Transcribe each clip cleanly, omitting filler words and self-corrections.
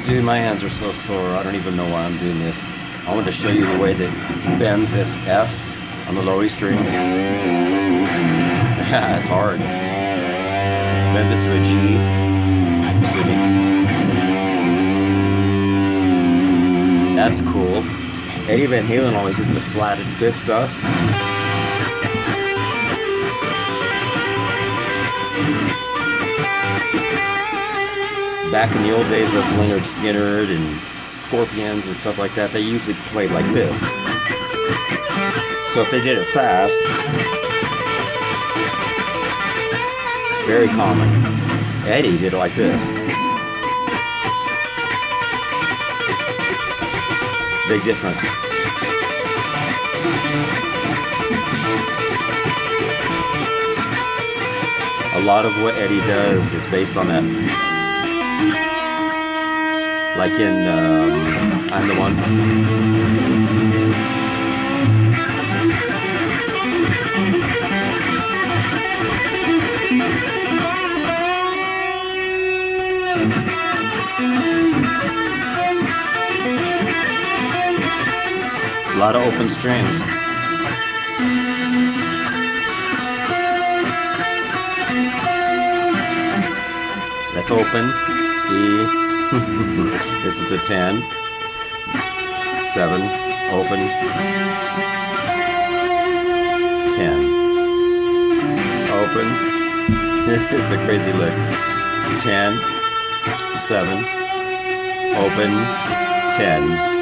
Dude, my hands are so sore. I don't even know why I'm doing this. I wanted to show you the way that he bends this F on the low E string. Yeah, it's hard. Bends it to a G. So that's cool. Eddie Van Halen always did the flatted fifth stuff. Back in the old days of Lynyrd Skynyrd and Scorpions and stuff like that, they usually played like this. So if they did it fast, very common. Eddie did it like this. Big difference. A lot of what Eddie does is based on that. Like in I'm the One. A lot of open strings. That's open. E. This is a 10. 7. Open. 10. Open. It's a crazy lick. 10. 7. Open. 10.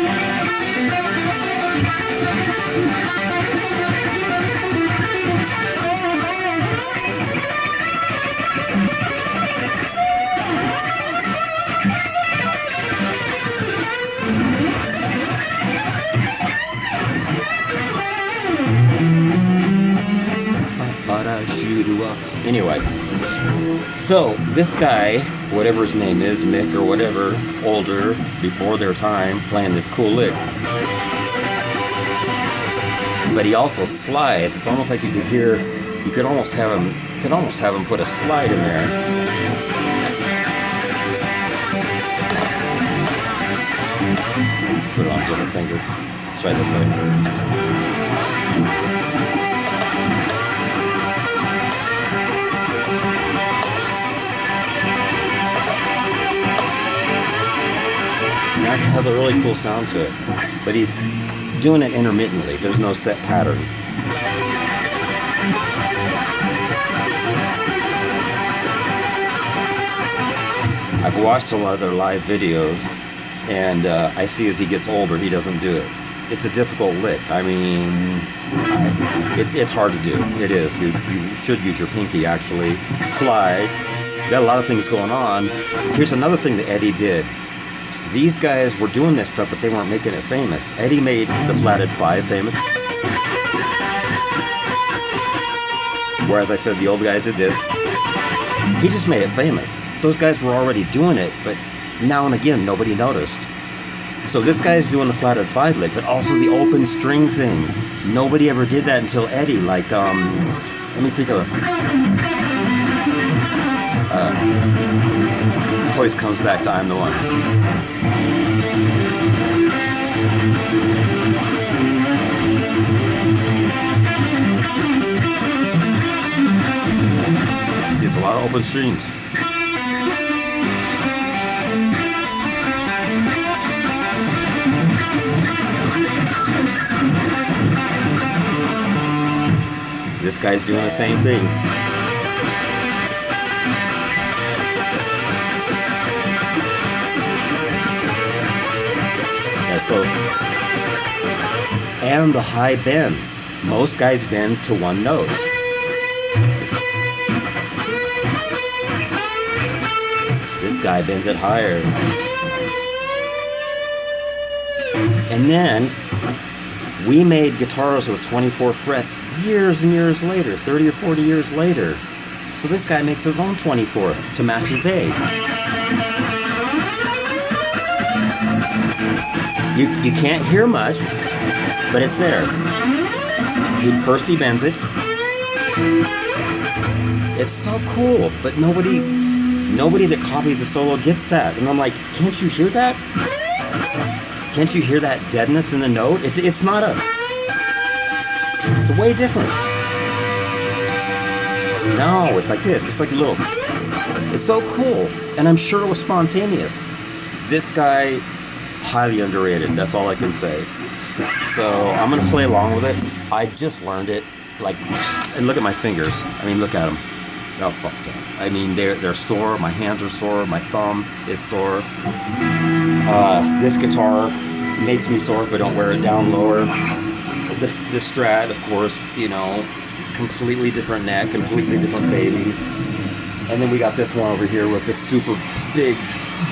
Anyway, so this guy, whatever his name is, Mick or whatever, older, before their time, playing this cool lick. But he also slides. It's almost like you could hear, you could almost have him put a slide in there. Put it on a different finger. Let's try this way. It has a really cool sound to it, but he's doing it intermittently. There's no set pattern. I've watched a lot of their live videos, and I see as he gets older, he doesn't do it. It's a difficult lick. I mean, it's hard to do. It is. You should use your pinky, actually. Slide. Got a lot of things going on. Here's another thing that Eddie did. These guys were doing this stuff, but they weren't making it famous. Eddie made the flatted 5 famous. Whereas I said the old guys did this. He just made it famous. Those guys were already doing it, but now and again, nobody noticed. So this guy's doing the flatted 5 lick, but also the open string thing. Nobody ever did that until Eddie. Like, let me think of always comes back to I'm the One. See, it's a lot of open strings. This guy's doing the same thing. And the high bends. Most guys bend to one note. This guy bends it higher. And then we made guitars with 24 frets years and years later, 30 or 40 years later. So this guy makes his own 24th to match his A. You can't hear much, but it's there. First he bends it. It's so cool, but nobody that copies the solo gets that. And I'm like, can't you hear that? Can't you hear that deadness in the note? It's not a... It's way different. No, it's like this. It's like a little... It's so cool. And I'm sure it was spontaneous. This guy, highly underrated. That's all I can say. So I'm going to play along with it. I just learned it. Like, and look at my fingers. I mean, look at them. They're all fucked up. I mean, they're sore. My hands are sore. My thumb is sore. This guitar makes me sore if I don't wear it down lower. The Strat, of course, you know, completely different neck, completely different baby. And then we got this one over here with the super big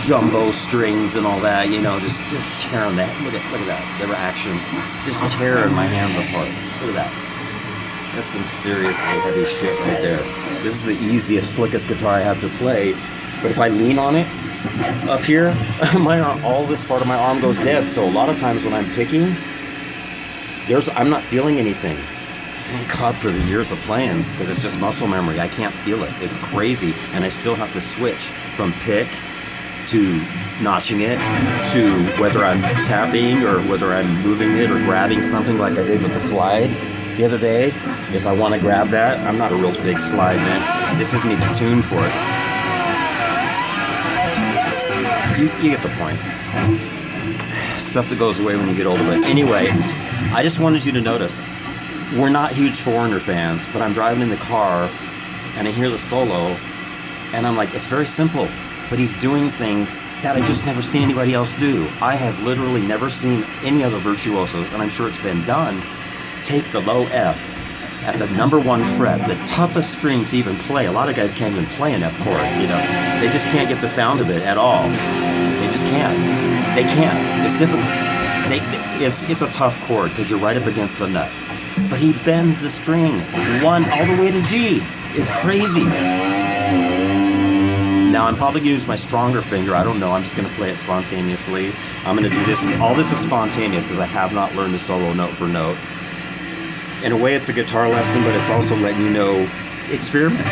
jumbo strings and all that, you know, just tearing that. Look at that, the reaction, just tearing my hands apart. Look at that. That's some seriously heavy shit right there. This is the easiest, slickest guitar I have to play. But if I lean on it up here, my arm, all this part of my arm goes dead. So a lot of times when I'm picking, I'm not feeling anything. Thank God for the years of playing, because it's just muscle memory. I can't feel it. It's crazy. And I still have to switch from pick to notching it to whether I'm tapping or whether I'm moving it or grabbing something like I did with the slide the other day. If I want to grab that, I'm not a real big slide man. This isn't even tuned for it. You get the point. Stuff that goes away when you get older. But anyway, I just wanted you to notice, we're not huge Foreigner fans, but I'm driving in the car and I hear the solo and I'm like, it's very simple, but he's doing things that I've just never seen anybody else do. I have literally never seen any other virtuosos, and I'm sure it's been done, take the low F at the number 1 fret, the toughest string to even play. A lot of guys can't even play an F chord, you know. They just can't get the sound of it at all. They just can't. They can't. It's difficult. It's a tough chord because you're right up against the nut. But he bends the string 1 all the way to G. It's crazy. Now I'm probably going to use my stronger finger. I don't know. I'm just going to play it spontaneously. I'm going to do this. All this is spontaneous because I have not learned the solo note for note. In a way, it's a guitar lesson, but it's also letting you know, experiment.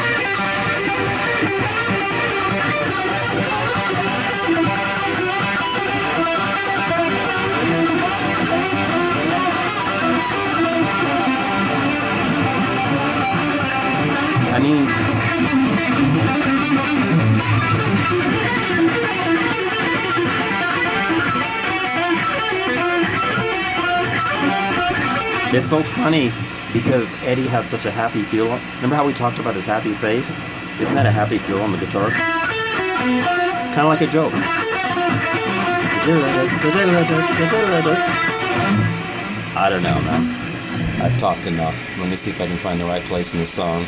I mean, it's so funny because Eddie had such a happy feel. Remember how we talked about his happy face? Isn't that a happy feel on the guitar? Kind of like a joke. I don't know, man. I've talked enough. Let me see if I can find the right place in the song.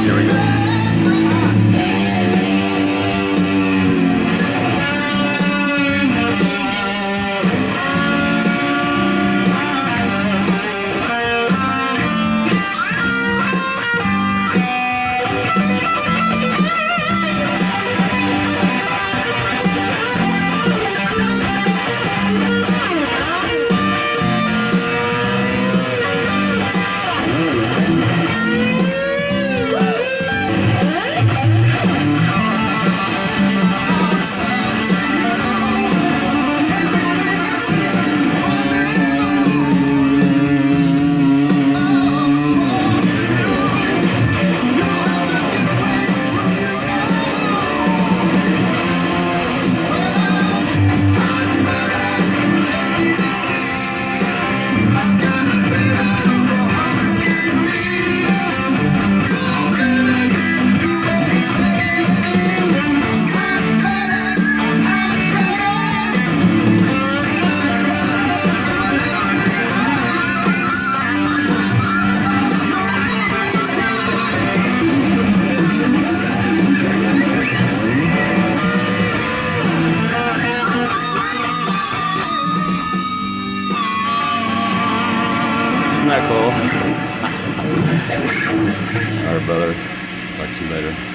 Here we go. Isn't that cool? Alright, brother. Talk to you later.